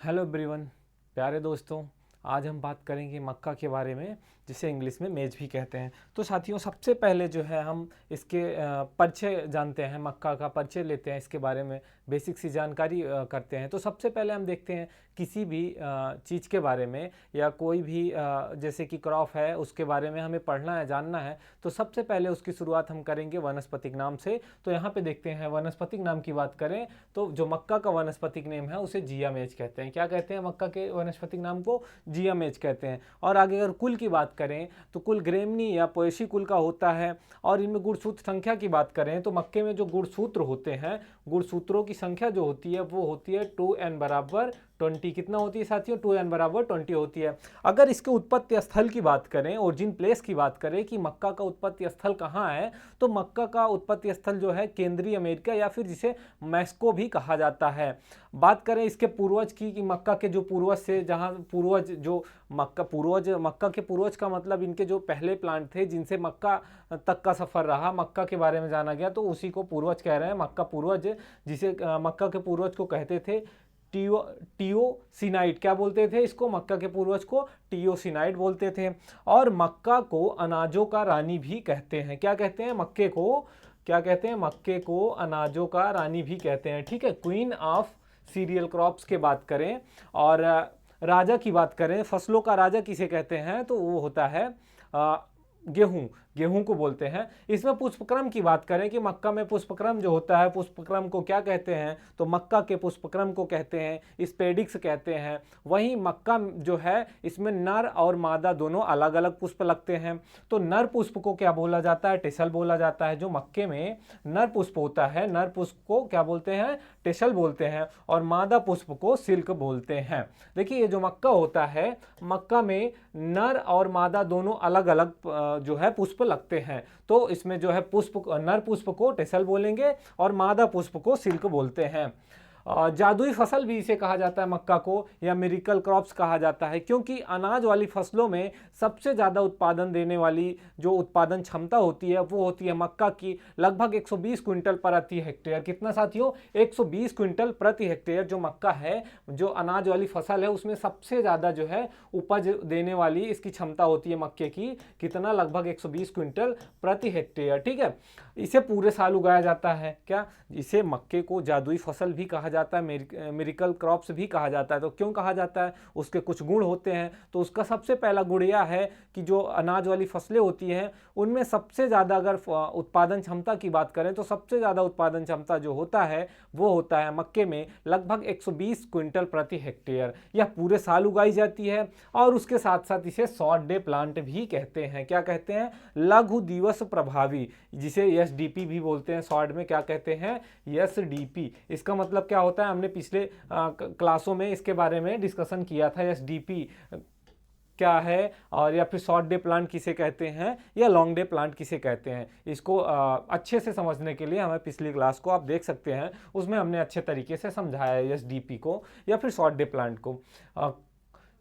Hello everyone, प्यारे दोस्तों। आज हम बात करेंगे मक्का के बारे में, जिसे इंग्लिश में मेज भी कहते हैं। तो साथियों, सबसे पहले जो है हम इसके परिचय जानते हैं, मक्का का परिचय लेते हैं, इसके बारे में बेसिक सी जानकारी करते हैं। तो सबसे पहले हम देखते हैं किसी भी चीज़ के बारे में या कोई भी जैसे कि क्रॉप है उसके बारे में हमें पढ़ना है, जानना है, तो सबसे पहले उसकी शुरुआत हम करेंगे वनस्पतिक नाम से। तो यहाँ पे देखते हैं वनस्पतिक नाम की बात करें तो जो मक्का का वनस्पतिक नेम है उसे जिया मेज कहते हैं। क्या कहते हैं? मक्का के वनस्पतिक नाम को जिया मेज कहते हैं। और आगे अगर कुल की बात करें तो कुल ग्रेमनी या पोएसी कुल का होता है। और इनमें गुणसूत्र संख्या की बात करें तो मक्के में जो गुणसूत्र होते हैं, गुणसूत्रों की संख्या जो होती है वो होती है 2n बराबर 20। कितना होती है साथियों? 2n बराबर 20 होती है। अगर इसके उत्पत्ति स्थल की बात करें, ओरिजिन प्लेस की बात करें कि मक्का का उत्पत्ति स्थल कहाँ है, तो मक्का का उत्पत्ति स्थल जो है केंद्रीय अमेरिका या फिर जिसे मैक्सिको भी कहा जाता है। बात करें इसके पूर्वज की कि मक्का के जो पूर्वज से, जहाँ पूर्वज जो मक्का के पूर्वज का मतलब इनके जो पहले प्लांट थे जिनसे मक्का तक का सफ़र रहा, मक्का के बारे में जाना गया, तो उसी को पूर्वज कह रहे हैं। मक्का पूर्वज, जिसे मक्का के पूर्वज को कहते थे टियोसिनाइट। क्या बोलते थे इसको? मक्का के पूर्वज को टियोसिनाइट बोलते थे। और मक्का को अनाजों का रानी भी कहते हैं। क्या कहते हैं? मक्के को क्या कहते हैं? मक्के को अनाजों का रानी भी कहते हैं। ठीक है, क्वीन ऑफ सीरियल क्रॉप्स के बात करें और राजा की बात करें, फसलों का राजा किसे कहते हैं, तो वो होता है गेहूं। गेहूं को बोलते हैं। इसमें पुष्पक्रम की बात करें कि मक्का में पुष्पक्रम जो होता है, पुष्पक्रम को क्या कहते हैं, तो मक्का के पुष्पक्रम को कहते हैं स्पेडिक्स कहते हैं। वहीं मक्का जो है इसमें नर और मादा दोनों अलग अलग पुष्प लगते हैं। तो नर पुष्प को क्या बोला जाता है? टेसल बोला जाता है। जो मक्के में नर पुष्प होता है, नर पुष्प को क्या बोलते हैं? टेसल बोलते हैं। और मादा पुष्प को सिल्क बोलते हैं। देखिए, ये जो मक्का होता है, मक्का में नर और मादा दोनों अलग अलग जो है पुष्प लगते हैं। तो इसमें जो है नर पुष्प को टेसल बोलेंगे और मादा पुष्प को सिल्क बोलते हैं। जादुई फसल भी इसे कहा जाता है मक्का को, या मिरेकल क्रॉप्स कहा जाता है, क्योंकि अनाज वाली फसलों में सबसे ज़्यादा उत्पादन देने वाली जो उत्पादन क्षमता होती है वो होती है मक्का की, लगभग 120 क्विंटल प्रति हेक्टेयर। कितना साथियों? 120 क्विंटल प्रति हेक्टेयर जो मक्का है, जो अनाज वाली फसल है, उसमें सबसे ज़्यादा जो है उपज देने वाली इसकी क्षमता होती है मक्के की। कितना? लगभग 120 क्विंटल प्रति हेक्टेयर। ठीक है, इसे पूरे साल उगाया जाता है। क्या? इसे मक्के को जादुई फसल भी कहा जाता है, मिरेकल क्रॉप्स भी कहा जाता है। तो क्यों कहा जाता है? उसके कुछ गुण होते हैं। तो उसका सबसे पहला गुण यह है कि जो अनाज वाली फसलें होती हैं उनमें सबसे ज़्यादा, अगर उत्पादन क्षमता की बात करें तो सबसे ज़्यादा उत्पादन क्षमता जो होता है वो होता है मक्के में लगभग 120 क्विंटल प्रति हेक्टेयर। यह पूरे साल उगाई जाती है। और उसके साथ साथ इसे शॉर्ट डे प्लांट भी कहते हैं। क्या कहते हैं? लघु दिवस प्रभावी, जिसे एसडीपी भी बोलते हैं। शॉर्ट में क्या कहते हैं? एसडीपी। इसका मतलब क्या होता है? हमने पिछले क्लासों में इसके बारे में डिस्कशन किया था। एसडीपी क्या है, और या फिर शॉर्ट डे प्लांट किसे कहते हैं, या लॉन्ग डे प्लांट किसे कहते हैं। इसको अच्छे से समझने के लिए हमें पिछली क्लास को आप देख सकते हैं, उसमें हमने अच्छे तरीके से समझाया है एसडीपी को या फिर शॉर्ट डे प्लांट को।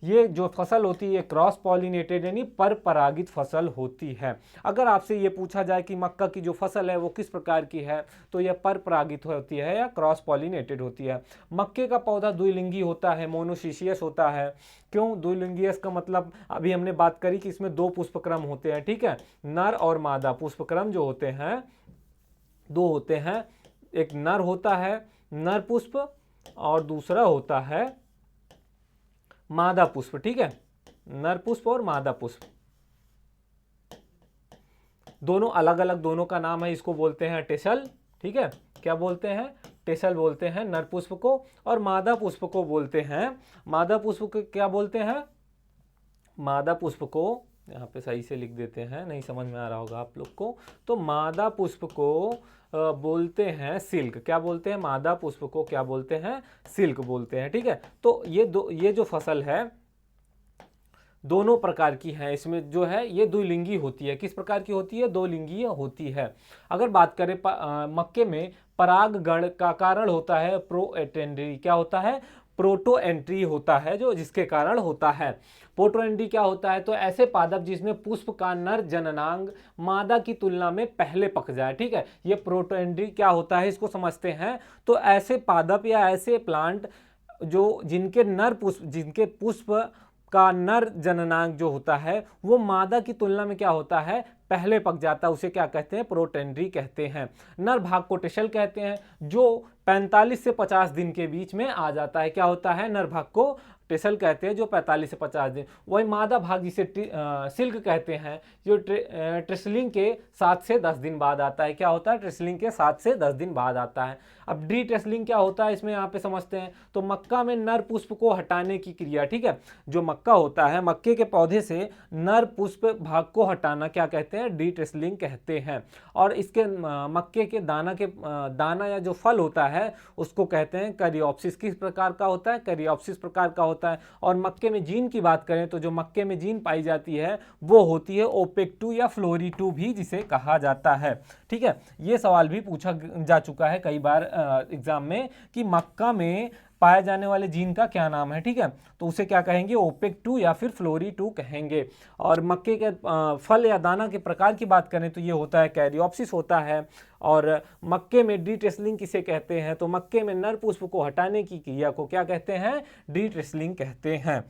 ये जो फसल होती है ये क्रॉस पॉलिनेटेड यानी पर परागित फसल होती है। अगर आपसे ये पूछा जाए कि मक्का की जो फसल है वो किस प्रकार की है, तो यह पर परागित होती है या क्रॉस पॉलिनेटेड होती है। मक्के का पौधा द्विलिंगी होता है, मोनोसिशियस होता है। क्यों द्विलिंगियस का मतलब? अभी हमने बात करी कि इसमें दो पुष्पक्रम होते हैं। ठीक है, नर और मादा पुष्पक्रम जो होते हैं दो होते हैं। एक नर होता है नर पुष्प, और दूसरा होता है मादा पुष्प। ठीक है, नर पुष्प और मादा पुष्प दोनों अलग अलग, दोनों का नाम है, इसको बोलते हैं टेसल। ठीक है, क्या बोलते हैं? टेसल बोलते हैं नर पुष्प को। और मादा पुष्प को बोलते हैं, मादा पुष्प को क्या बोलते हैं? मादा पुष्प को यहाँ पे सही से लिख देते हैं, नहीं समझ में आ रहा होगा आप लोग को, तो मादा पुष्प को बोलते हैं सिल्क। क्या बोलते हैं? मादा पुष्प को क्या बोलते हैं? सिल्क बोलते हैं। ठीक है, तो ये जो फसल है दोनों प्रकार की है। इसमें जो है ये द्विलिंगी होती है। किस प्रकार की होती है? दो लिंगीय होती है। अगर बात करें मक्के में परागगण का कारण होता है प्रोएटेंड्री। क्या होता है? प्रोटो एंट्री होता है, जो जिसके कारण होता है। प्रोटो एंट्री क्या होता है? तो ऐसे पादप जिसमें पुष्प का नर जननांग मादा की तुलना में पहले पक जाए। ठीक है, ये प्रोटो एंट्री क्या होता है इसको समझते हैं। तो ऐसे पादप या ऐसे प्लांट जो जिनके पुष्प का नर जननांग जो होता है वो मादा की तुलना में क्या होता है, पहले पक जाता है, उसे क्या कहते हैं, प्रोटेंड्री कहते हैं। नर भाग को टेशल कहते हैं, जो 45 से 50 दिन के बीच में आ जाता है। क्या होता है, नर भाग को टेसल कहते हैं, जो 45 से 50 दिन। वही मादा भाग जिसे सिल्क कहते हैं, जो ट्रेसलिंग के 7 से 10 दिन बाद आता है। क्या होता है, ट्रेसलिंग के 7 से 10 दिन बाद आता है। अब डी ट्रेसलिंग क्या होता है, इसमें यहाँ पे समझते हैं। तो मक्का में नर पुष्प को हटाने की क्रिया, ठीक है, जो मक्का होता है, मक्के के पौधे से नर पुष्प भाग को हटाना क्या कहते हैं, डी ट्रेसलिंग कहते हैं। और इसके मक्के के दाना या जो फल होता है उसको कहते हैं करियोप्सिस। किस प्रकार का होता है, करियोप्सिस प्रकार का होता है। और मक्के में जीन की बात करें तो जो मक्के में जीन पाई जाती है वो होती है ओपेक2 या फ्लोरी2 भी जिसे कहा जाता है। ठीक है, ये सवाल भी पूछा जा चुका है कई बार एग्जाम में कि मक्का में पाए जाने वाले जीन का क्या नाम है। ठीक है, तो उसे क्या कहेंगे, ओपेक2 या फिर फ्लोरी2 कहेंगे। और मक्के के फल या दाना के प्रकार की बात करें तो ये होता है कैरियोप्सिस होता है। और मक्के में डी ट्रेसलिंग किसे कहते हैं, तो मक्के में नर पुष्प को हटाने की क्रिया को क्या कहते हैं, डी ट्रेसलिंग कहते हैं।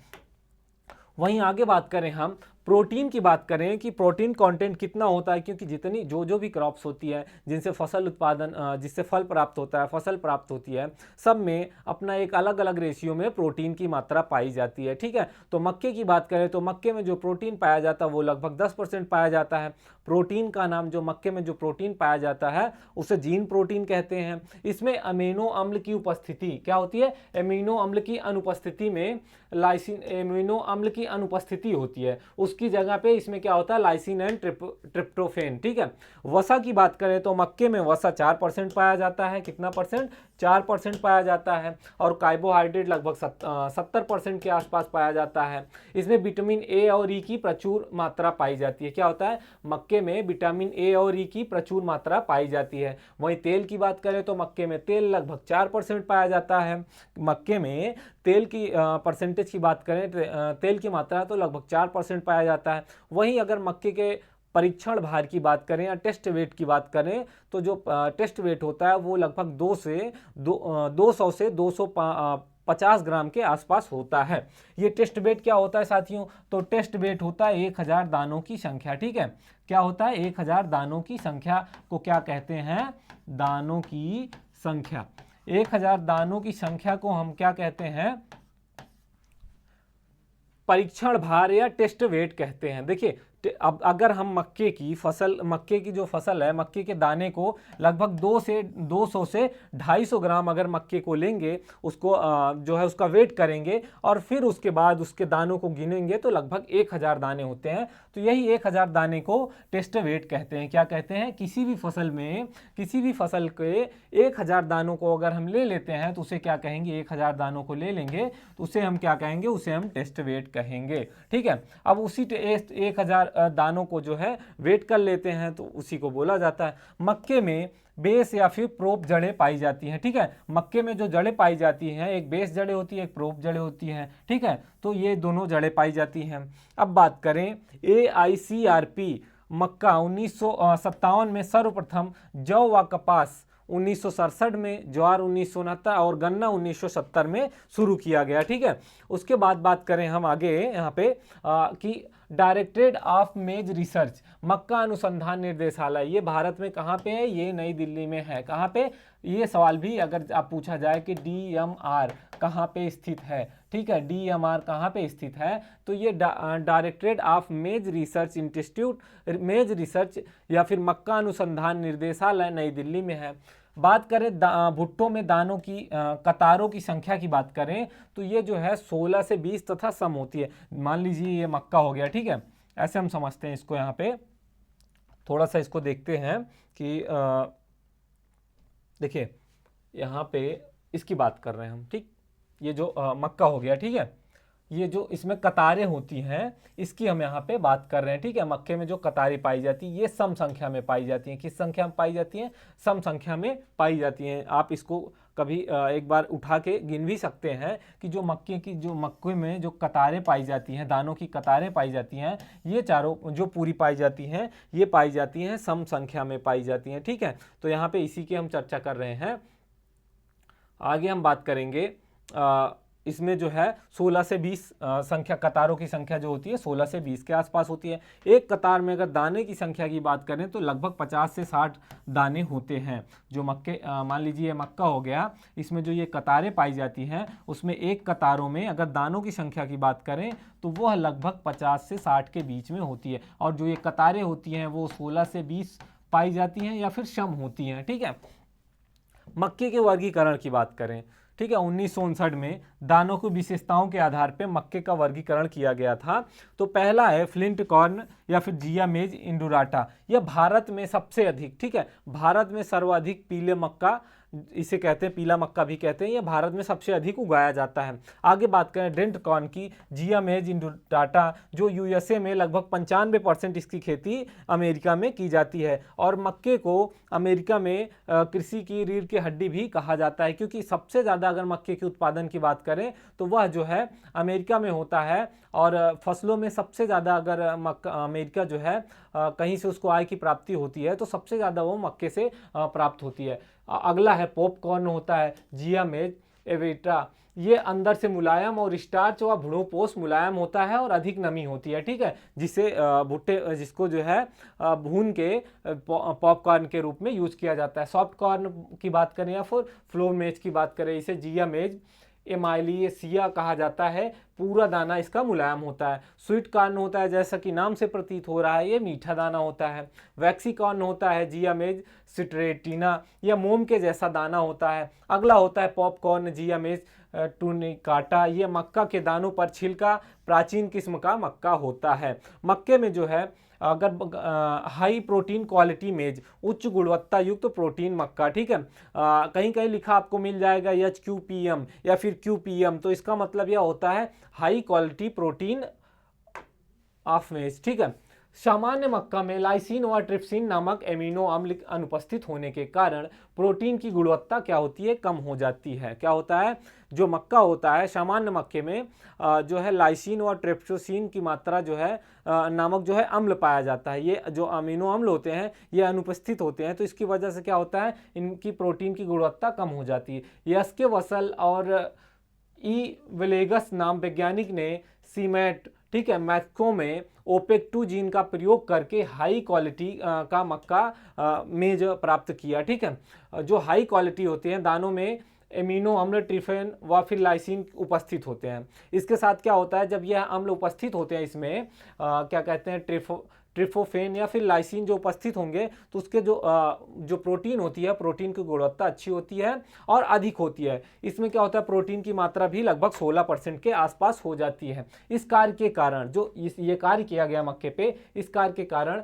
वहीं आगे बात करें हम प्रोटीन की बात करें कि प्रोटीन कंटेंट कितना होता है, क्योंकि जितनी जो भी क्रॉप्स होती है जिनसे फसल उत्पादन जिससे फल प्राप्त होता है, फसल प्राप्त होती है, सब में अपना एक अलग अलग रेशियो में प्रोटीन की मात्रा पाई जाती है। ठीक है, तो मक्के की बात करें तो मक्के में जो प्रोटीन पाया जाता है वो लगभग 10% पाया जाता है। प्रोटीन का नाम, जो मक्के में जो प्रोटीन पाया जाता है उसे जीन प्रोटीन कहते हैं। इसमें अमीनो अम्ल की उपस्थिति क्या होती है, अमीनो अम्ल की अनुपस्थिति में लाइसिन, अमीनो अम्ल की अनुपस्थिति होती है, उसकी जगह पे इसमें क्या होता है, लाइसिन एंड ट्रिप्टोफेन। ठीक है, वसा की बात करें तो मक्के में वसा 4% पाया जाता है। कितना परसेंट, 4% पाया जाता है। और कार्बोहाइड्रेट लगभग 70% के आसपास पाया जाता है। इसमें विटामिन ए और ई की प्रचुर मात्रा पाई जाती है। क्या होता है, मक्के में विटामिन ए और ई की प्रचुर मात्रा पाई जाती है। वहीं तेल की बात करें तो मक्के में तेल लगभग 4% पाया जाता है। मक्के में तेल की परसेंटेज की बात करें, तेल की मात्रा तो लगभग 4% पाया जाता है। वहीं अगर मक्के के परीक्षण भार की बात करें या टेस्ट वेट की बात करें तो जो टेस्ट वेट होता है वो लगभग 200 से 250 ग्राम के आसपास होता है। ये टेस्ट वेट क्या होता है साथियों, तो टेस्ट वेट होता है 1000 दानों की संख्या। ठीक है, क्या होता है, 1000 दानों की संख्या को क्या कहते हैं, दानों की संख्या। 1000 दानों की संख्या को हम क्या कहते हैं, परीक्षण भार या टेस्ट वेट कहते हैं। देखिए, अब अगर हम मक्के की जो फसल है, मक्के के दाने को लगभग 200 से 250 ग्राम अगर मक्के को लेंगे, उसको जो है उसका वेट करेंगे और फिर उसके बाद उसके दानों को गिनेंगे तो लगभग 1000 दाने होते हैं। तो यही 1000 दाने को टेस्ट वेट कहते हैं। क्या कहते हैं, किसी भी फसल के 1000 दानों को अगर हम ले लेते हैं तो उसे क्या कहेंगे, 1000 दानों को ले लेंगे तो उसे हम क्या कहेंगे, उसे हम टेस्ट वेट कहेंगे। ठीक है, अब उसी 1000 दानों को जो है वेट कर लेते हैं तो उसी को बोला जाता है। मक्के में बेस या फिर प्रोप जड़ें पाई जाती हैं। ठीक है, मक्के में जो जड़ें पाई जाती हैं, एक बेस जड़ें होती है, एक प्रोप जड़ें होती हैं। ठीक है, तो ये दोनों जड़ें पाई जाती हैं। अब बात करें AICRP मक्का 1957 में सर्वप्रथम, जौ व कपास 1967 में, ज्वार 1969 और गन्ना 1970 में शुरू किया गया। ठीक है, उसके बाद बात करें हम आगे यहाँ पे कि डायरेक्टरेट ऑफ मेज रिसर्च, मक्का अनुसंधान निर्देशालय, ये भारत में कहाँ पे है, ये नई दिल्ली में है। कहाँ पे, ये सवाल भी अगर आप पूछा जाए कि DMR कहाँ पे स्थित है। ठीक है, DMR कहाँ पे स्थित है, तो ये डायरेक्टरेट ऑफ मेज रिसर्च इंस्टीट्यूट, मेज रिसर्च या फिर मक्का अनुसंधान निर्देशालय नई दिल्ली में है। बात करें भुट्टो में दानों की कतारों की संख्या की बात करें तो ये जो है 16 से 20 तथा सम होती है। मान लीजिए ये मक्का हो गया। ठीक है, ऐसे हम समझते हैं इसको। यहाँ पे थोड़ा सा इसको देखते हैं कि देखिए यहाँ पे इसकी बात कर रहे हैं हम। ठीक, ये जो मक्का हो गया। ठीक है, ये जो इसमें कतारें होती हैं इसकी हम यहाँ पे बात कर रहे हैं। ठीक है, मक्के में जो कतारें पाई जाती है ये सम संख्या में पाई जाती हैं। किस संख्या में पाई जाती हैं, सम संख्या में पाई जाती हैं। आप इसको कभी एक बार उठा के गिन भी सकते हैं कि जो मक्के में जो कतारें पाई जाती हैं, दानों की कतारें पाई जाती हैं, ये चारों जो पूरी पाई जाती हैं ये पाई जाती हैं सम संख्या में पाई जाती हैं। ठीक है, तो यहाँ पे इसी की हम चर्चा कर रहे हैं। आगे हम बात करेंगे इसमें जो है 16 से 20 संख्या, कतारों की संख्या जो होती है 16 से 20 के आसपास होती है। एक कतार में अगर दाने की संख्या की बात करें तो लगभग 50 से 60 दाने होते हैं। जो मक्के, मान लीजिए मक्का हो गया, इसमें जो ये कतारें पाई जाती हैं उसमें एक कतारों में अगर दानों की संख्या की बात करें तो वह लगभग 50 से 60 के बीच में होती है। और जो ये कतारें होती हैं वो 16 से 20 पाई जाती हैं या फिर सम होती हैं। ठीक है, मक्के के वर्गीकरण की बात करें, ठीक है, 1959 में दानों की विशेषताओं के आधार पर मक्के का वर्गीकरण किया गया था। तो पहला है फ्लिंट कॉर्न या फिर जिया मेज इंडुराटा। यह भारत में सबसे अधिक, ठीक है, भारत में सर्वाधिक पीले मक्का, इसे कहते हैं पीला मक्का भी कहते हैं, यह भारत में सबसे अधिक उगाया जाता है। आगे बात करें डेंट कॉर्न की, जिया मेज इंडुराटा, जो यूएसए में लगभग 95% इसकी खेती अमेरिका में की जाती है। और मक्के को अमेरिका में कृषि की रीढ़ की हड्डी भी कहा जाता है, क्योंकि सबसे ज़्यादा अगर मक्के के उत्पादन की बात करें तो वह जो है अमेरिका में होता है। और फसलों में सबसे ज़्यादा अगर अमेरिका जो है कहीं से उसको आय की प्राप्ति होती है तो सबसे ज़्यादा वो मक्के से प्राप्त होती है। अगला है पॉपकॉर्न होता है, जिया मेज एवेटा। ये अंदर से मुलायम और स्टार्च व भ्रूणपोष मुलायम होता है और अधिक नमी होती है। ठीक है, जिसे भुट्टे, जिसको जो है भून के पॉपकॉर्न के रूप में यूज किया जाता है। सॉफ्ट कॉर्न की बात करें या फिर फ्लोर मेज की बात करें, इसे जिया मेज एमाइलियसिया कहा जाता है। पूरा दाना इसका मुलायम होता है। स्वीट कॉर्न होता है, जैसा कि नाम से प्रतीत हो रहा है ये मीठा दाना होता है। वैक्सी कॉर्न होता है, जिया मेज सिट्रेटिना, यह मोम के जैसा दाना होता है। अगला होता है पॉपकॉर्न, जिया मेज टूनिकाटा। ये मक्का के दानों पर छिलका प्राचीन किस्म का मक्का होता है। मक्के में जो है अगर हाई प्रोटीन क्वालिटी मेज, उच्च गुणवत्ता युक्त प्रोटीन मक्का, ठीक है, कहीं कहीं लिखा आपको मिल जाएगा HQPM या फिर QPM, तो इसका मतलब यह होता है हाई क्वालिटी प्रोटीन ऑफ मेज। ठीक है, सामान्य मक्का में लाइसिन व ट्रिप्सिन नामक एमिनो अम्ल अनुपस्थित होने के कारण प्रोटीन की गुणवत्ता क्या होती है, कम हो जाती है। क्या होता है, जो मक्का होता है सामान्य मक्के में जो है लाइसिन व ट्रिप्टोसिन की मात्रा जो है नामक जो है अम्ल पाया जाता है। ये जो अमीनो अम्ल होते हैं ये अनुपस्थित होते हैं, तो इसकी वजह से क्या होता है, इनकी प्रोटीन की गुणवत्ता कम हो जाती है। यस्के वसल और ई विलेगस नाम वैज्ञानिक ने सीमेट, ठीक है, मैक्को में ओपेक 2 जीन का प्रयोग करके हाई क्वालिटी का मक्का मेज प्राप्त किया। ठीक है, जो हाई क्वालिटी होते हैं दानों में एमिनो अम्ल ट्रिफेन व फिर लाइसिन उपस्थित होते हैं। इसके साथ क्या होता है, जब यह अम्ल उपस्थित होते हैं इसमें क्या कहते हैं ट्रिफोफेन या फिर लाइसिन जो उपस्थित होंगे तो उसके जो प्रोटीन होती है, प्रोटीन की गुणवत्ता अच्छी होती है और अधिक होती है। इसमें क्या होता है, प्रोटीन की मात्रा भी लगभग 16% के आसपास हो जाती है। इस कार्य के कारण जो ये कार्य किया गया मक्के पे, इस कार्य के कारण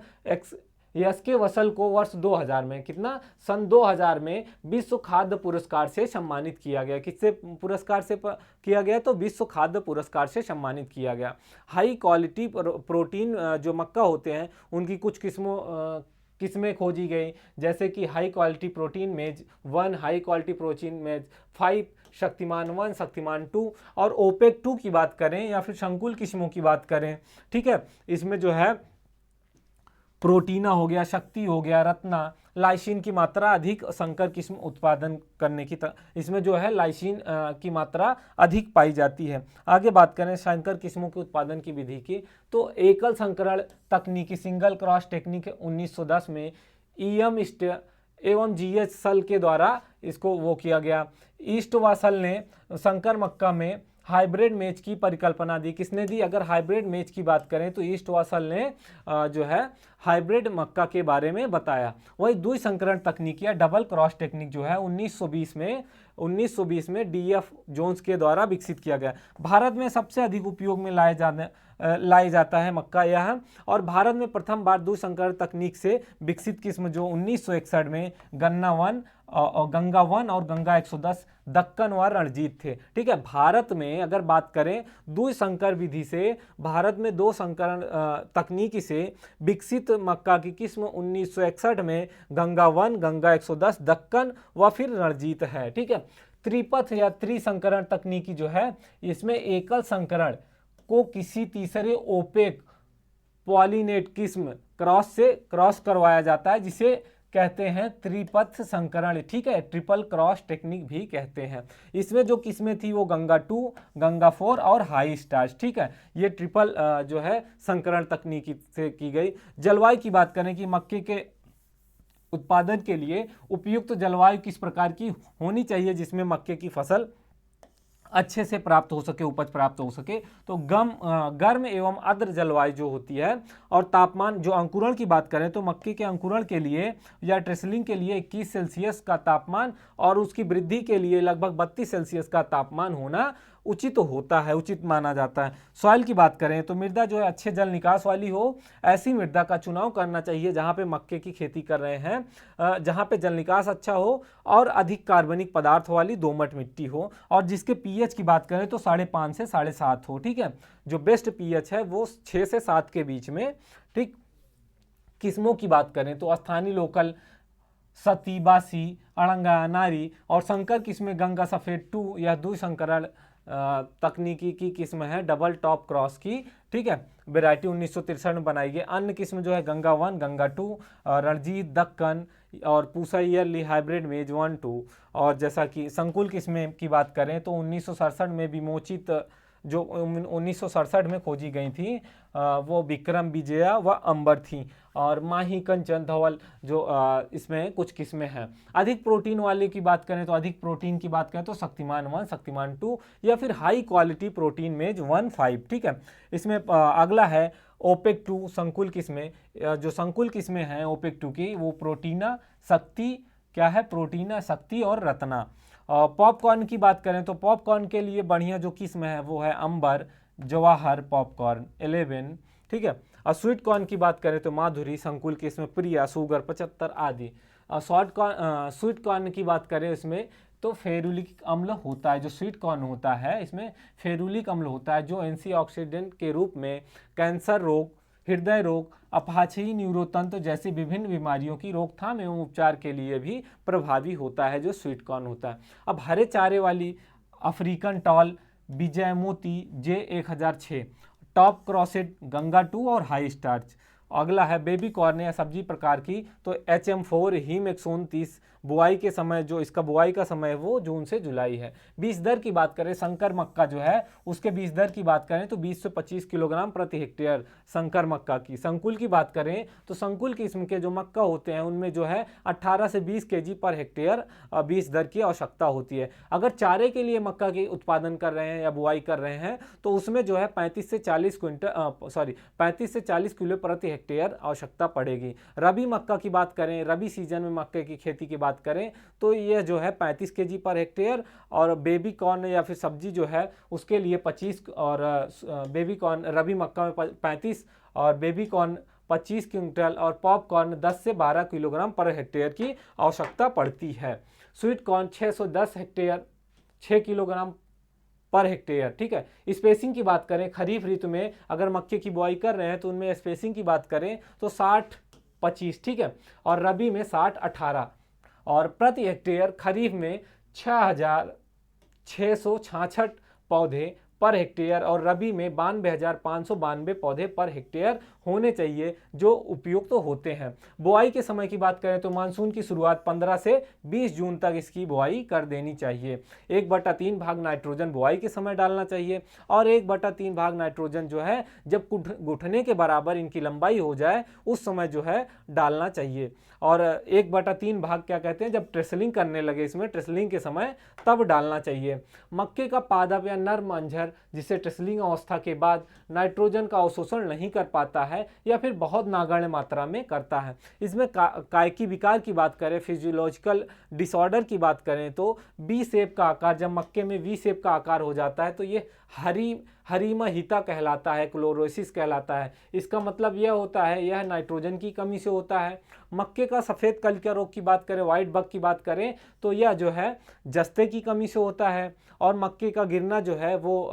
यस्के वसल को वर्ष 2000 में, कितना, सन 2000 में विश्व खाद्य पुरस्कार से सम्मानित किया गया। किससे पुरस्कार से किया गया, तो विश्व खाद्य पुरस्कार से सम्मानित किया गया। हाई क्वालिटी प्रोटीन जो मक्का होते हैं उनकी कुछ किस्में खोजी गई, जैसे कि हाई क्वालिटी प्रोटीन मेज 1, हाई क्वालिटी प्रोटीन मेज 5, शक्तिमान 1, शक्तिमान 2। और ओपेक 2 की बात करें या फिर संकुल किस्मों की बात करें, ठीक है, इसमें जो है प्रोटीना हो गया, शक्ति हो गया, रत्ना, लाइसिन की मात्रा अधिक संकर किस्म उत्पादन करने की इसमें जो है लाइसिन की मात्रा अधिक पाई जाती है। आगे बात करें संकर किस्मों के उत्पादन की विधि की, तो एकल संकरण तकनीकी सिंगल क्रॉस टेक्निक 1910 में EM एवं GH सल के द्वारा इसको वो किया गया। ईस्ट व सल ने संकर मक्का में हाइब्रिड मैच की परिकल्पना दी। किसने दी, अगर हाइब्रिड मैच की बात करें तो ईस्ट वासल ने जो है हाइब्रिड मक्का के बारे में बताया। वही द्वि संकरण तकनीक या डबल क्रॉस टेक्निक जो है 1920 में DF जोन्स के द्वारा विकसित किया गया। भारत में सबसे अधिक उपयोग में लाया जाता है मक्का यह, और भारत में प्रथम बार द्वि संकरण तकनीक से विकसित किस्म जो 1961 में गन्ना 1 और गंगा 1 और गंगा 110 दक्कन व रणजीत थे। ठीक है, भारत में अगर बात करें द्वि संकर विधि से, भारत में 2 संकरण तकनीकी से विकसित मक्का की किस्म 1961 में गंगा 1, गंगा 110, दक्कन व फिर रणजीत है। ठीक है, त्रिपथ या त्रिसंकरण तकनीकी जो है इसमें एकल संकरण को किसी तीसरे ओपेक पॉलिनेट किस्म क्रॉस से क्रॉस करवाया जाता है, जिसे कहते हैं त्रिपथ संकरण, ठीक है, ट्रिपल क्रॉस टेक्निक भी कहते हैं। इसमें जो किस्में थी वो गंगा 2, गंगा 4 और हाई स्टार्च, ठीक है, ये ट्रिपल जो है संकरण तकनीकी से की गई। जलवायु की बात करें कि मक्के के उत्पादन के लिए उपयुक्त जलवायु किस प्रकार की होनी चाहिए जिसमें मक्के की फसल अच्छे से प्राप्त हो सके, उपज प्राप्त हो सके, तो गर्म एवं आर्द्र जलवायु जो होती है, और तापमान, जो अंकुरण की बात करें तो मक्के के अंकुरण के लिए या ट्रेसलिंग के लिए 21 सेल्सियस का तापमान और उसकी वृद्धि के लिए लगभग 32 सेल्सियस का तापमान होना उचित होता है, उचित माना जाता है। सॉइल की बात करें तो मृदा जो है अच्छे जल निकास वाली हो, ऐसी मृदा का चुनाव करना चाहिए जहाँ पे मक्के की खेती कर रहे हैं, जहाँ पे जल निकास अच्छा हो और अधिक कार्बनिक पदार्थ वाली दोमट मिट्टी हो, और जिसके पीएच की बात करें तो 5.5 से 7.5 हो, ठीक है। जो बेस्ट पीएच है वो 6 से 7 के बीच में, ठीक। किस्मों की बात करें तो स्थानीय लोकल, सती, बासी, अड़ंगा, नारी और संकर किस्में गंगा सफेद 2 या द्विसंकरण तकनीकी की किस्म है डबल टॉप क्रॉस की, ठीक है, वेराइटी 1963 में बनाई गई। अन्य किस्म जो है गंगा 1, गंगा 2, रणजीत, दक्कन और पूसा ईयरली हाइब्रिड मेज 1, 2। और जैसा कि संकुल किस्में की बात करें तो 1967 में विमोचित, जो 1967 में खोजी गई थी, वो विक्रम, विजया व अंबर थी, और माही, कंचन, धवल जो इसमें कुछ किस्में हैं। अधिक प्रोटीन वाले की बात करें तो अधिक प्रोटीन की बात करें तो शक्तिमान 1, शक्तिमान 2 या फिर हाई क्वालिटी प्रोटीन मेज 1, 5, ठीक है। इसमें अगला है ओपेक 2 संकुल किस्में। जो संकुल किस्में हैं ओपेक 2 की, वो प्रोटीना, शक्ति, क्या है, प्रोटीना, शक्ति और रत्ना। पॉपकॉर्न की बात करें तो पॉपकॉर्न के लिए बढ़िया जो किस्म है वो है अंबर, जवाहर पॉपकॉर्न 11, ठीक है। और स्वीट कॉर्न की बात करें तो माधुरी, संकुल किस्म प्रिया, शुगर 75 आदि। स्वीट कॉर्न की बात करें इसमें तो फेरुलिक अम्ल होता है, जो स्वीट कॉर्न होता है इसमें फेरुलिक अम्ल होता है, जो एंटीऑक्सीडेंट के रूप में कैंसर रोग, हृदय रोग, अपहाची न्यूरोतंत्र जैसी विभिन्न बीमारियों की रोकथाम एवं उपचार के लिए भी प्रभावी होता है, जो स्वीट कॉर्न होता है। अब हरे चारे वाली अफ्रीकन टॉल, विजय मोती J1006, टॉप क्रॉसेड गंगा 2 और हाई स्टार्च। अगला है बेबी कॉर्न या सब्जी प्रकार की, तो HM4 हीम 129। बुआई के समय, जो इसका बुआई का समय है वो जून से जुलाई है। बीज दर की बात करें, संकर मक्का जो है उसके बीज दर की बात करें तो 20 से 25 किलोग्राम प्रति हेक्टेयर संकर मक्का की। संकुल की बात करें तो संकुल किस्म के जो मक्का होते हैं उनमें जो है 18 से 20 kg पर हेक्टेयर बीज दर की आवश्यकता होती है। अगर चारे के लिए मक्का के उत्पादन कर रहे हैं या बुआई कर रहे हैं तो उसमें जो है 35 से 40 किलो प्रति हेक्टेयर आवश्यकता पड़ेगी। रबी मक्का की बात करें, रबी सीजन में मक्के की खेती की बात करें तो यह जो है 35 kg पर हेक्टेयर, और बेबी कॉर्न या फिर सब्जी जो है उसके लिए 25, और बेबी कॉर्न रबी मक्का में 35 और बेबी कॉर्न 25 क्विंटल और पॉपकॉर्न 10 से 12 किलोग्राम पर हेक्टेयर की आवश्यकता पड़ती है। Sweet corn 610 hectare 6 kilogram per hectare, ठीक है। स्पेसिंग की बात करें, खरीफ ऋतु में अगर मक्के की बुआई कर रहे हैं तो उनमें स्पेसिंग की बात करें तो 60-25, ठीक है, और रबी में 60-18, और प्रति हेक्टेयर खरीफ में 6,666 पौधे पर हेक्टेयर और रबी में 92,592 पौधे पर हेक्टेयर होने चाहिए जो उपयुक्त होते हैं। बुआई के समय की बात करें तो मानसून की शुरुआत 15 से 20 जून तक इसकी बुआई कर देनी चाहिए। 1/3 भाग नाइट्रोजन बुआई के समय डालना चाहिए, और 1/3 भाग नाइट्रोजन जो है जब घुटने के बराबर इनकी लंबाई हो जाए उस समय जो है डालना चाहिए, और 1/3 भाग क्या कहते हैं जब ट्रेसलिंग करने लगे, इसमें ट्रेसलिंग के समय तब डालना चाहिए। मक्के का पादप या नर्म अंजर जिसे ट्रेसलिंग अवस्था के बाद नाइट्रोजन का अवशोषण नहीं कर पाता है या फिर बहुत नगण्य मात्रा में करता है। इसमें कायकी विकार की बात करें, फिजियोलॉजिकल डिसऑर्डर की बात करें तो वी शेप का आकार, जब मक्के में वी शेप का आकार हो जाता है तो ये हरीमहिता कहलाता है, क्लोरोसिस कहलाता है। इसका मतलब यह होता है यह नाइट्रोजन की कमी से होता है। मक्के का सफ़ेद कलिका रोग की बात करें, वाइट बग की बात करें तो यह जो है जस्ते की कमी से होता है, और मक्के का गिरना जो है वो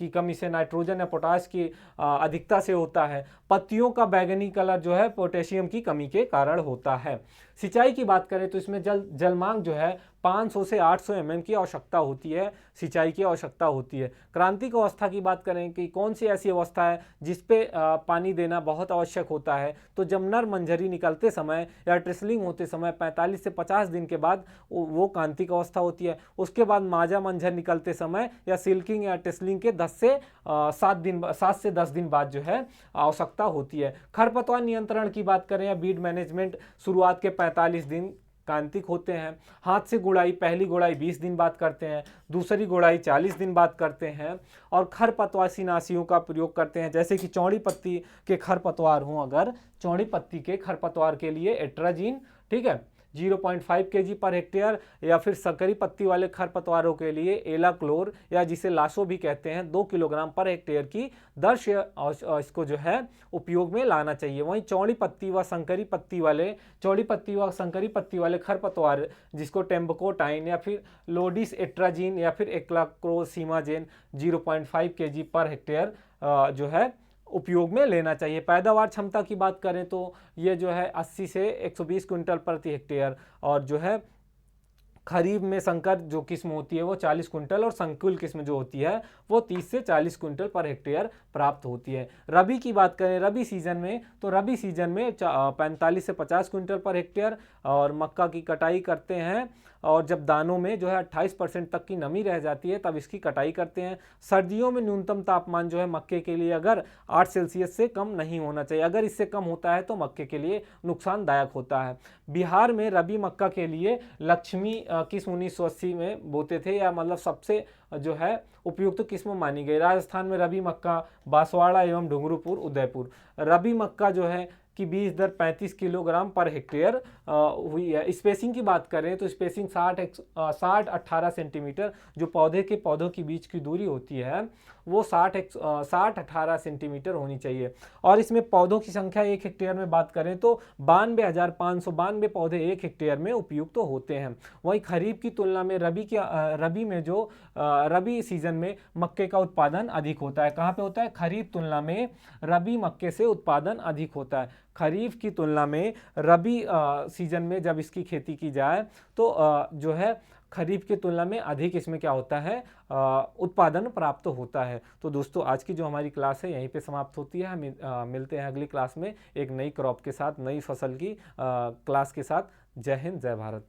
की कमी से, नाइट्रोजन या पोटाश की अधिकता से होता है। पत्तियों का बैंगनी कलर जो है पोटेशियम की कमी के कारण होता है। सिंचाई की बात करें तो इसमें जल मांग जो है 500 से 800 mm की आवश्यकता होती है, सिंचाई की आवश्यकता होती है। क्रांतिक अवस्था की बात करें कि कौन सी ऐसी अवस्था है जिसपे पानी देना बहुत आवश्यक होता है, तो जब नर मंजरी निकलते समय या ट्रिसलिंग होते समय 45 से 50 दिन के बाद वो क्रांतिक अवस्था होती है। उसके बाद माजा मंजर निकलते समय या सिल्किंग या टिसलिंग के 7 से 10 दिन बाद जो है आवश्यकता होती है। खरपतवार नियंत्रण की बात करें या बीड मैनेजमेंट शुरुआत के 45 दिन क्रांतिक होते हैं। हाथ से गुड़ाई, पहली गुड़ाई 20 दिन बाद करते हैं, दूसरी गुड़ाई 40 दिन बाद करते हैं। और खरपतवारनाशियों का प्रयोग करते हैं, जैसे कि चौड़ी पत्ती के खरपतवार हों, अगर चौड़ी पत्ती के खरपतवार के लिए एट्राजीन, ठीक है, 0.5 kg पर हेक्टेयर, या फिर संकरी पत्ती वाले खरपतवारों के लिए एलाक्लोर या जिसे लासो भी कहते हैं 2 किलोग्राम पर हेक्टेयर की दर से इसको जो है उपयोग में लाना चाहिए। वहीं चौड़ी पत्ती व संकरी पत्ती वाले खरपतवार जिसको टेम्बकोटाइन या फिर लोडिस एट्राजीन या फिर एक्लाक्रोसीमाजेन 0.5 kg पर हेक्टेयर जो है उपयोग में लेना चाहिए। पैदावार क्षमता की बात करें तो ये जो है 80 से 120 क्विंटल प्रति हेक्टेयर, और जो है खरीफ में संकर जो किस्म होती है वो 40 क्विंटल और संकुल किस्म जो होती है वो 30 से 40 क्विंटल पर हेक्टेयर प्राप्त होती है। रबी की बात करें रबी सीजन में, तो रबी सीजन में 45 से 50 क्विंटल पर हेक्टेयर और मक्का की कटाई करते हैं, और जब दानों में जो है 28% तक की नमी रह जाती है तब इसकी कटाई करते हैं। सर्दियों में न्यूनतम तापमान जो है मक्के के लिए अगर 8 सेल्सियस से कम नहीं होना चाहिए, अगर इससे कम होता है तो मक्के के लिए नुकसानदायक होता है। बिहार में रबी मक्का के लिए लक्ष्मी किस्म 1980 में बोते थे, या मतलब सबसे जो है उपयुक्त किस्म मानी गई। राजस्थान में रबी मक्का बांसवाड़ा एवं डूंगरपुर, उदयपुर। रबी मक्का जो है की बीज दर 35 किलोग्राम पर हेक्टेयर हुई है। स्पेसिंग की बात करें तो स्पेसिंग 60-18 सेंटीमीटर, जो पौधों के बीच की दूरी होती है वो 60-18 सेंटीमीटर होनी चाहिए। और इसमें पौधों की संख्या 1 हेक्टेयर में बात करें तो 92,592 पौधे 1 हेक्टेयर में उपयुक्त तो होते हैं। वहीं खरीफ की तुलना में रबी सीजन में मक्के का उत्पादन अधिक होता है। कहाँ पे होता है? खरीफ तुलना में रबी मक्के से उत्पादन अधिक होता है। खरीफ की तुलना में रबी सीजन में जब इसकी खेती की जाए तो जो है खरीफ की तुलना में अधिक इसमें क्या होता है, उत्पादन प्राप्त होता है। तो दोस्तों आज की जो हमारी क्लास है यहीं पे समाप्त होती है। हम मिलते हैं अगली क्लास में एक नई क्रॉप के साथ, नई फसल की क्लास के साथ। जय हिंद, जय भारत।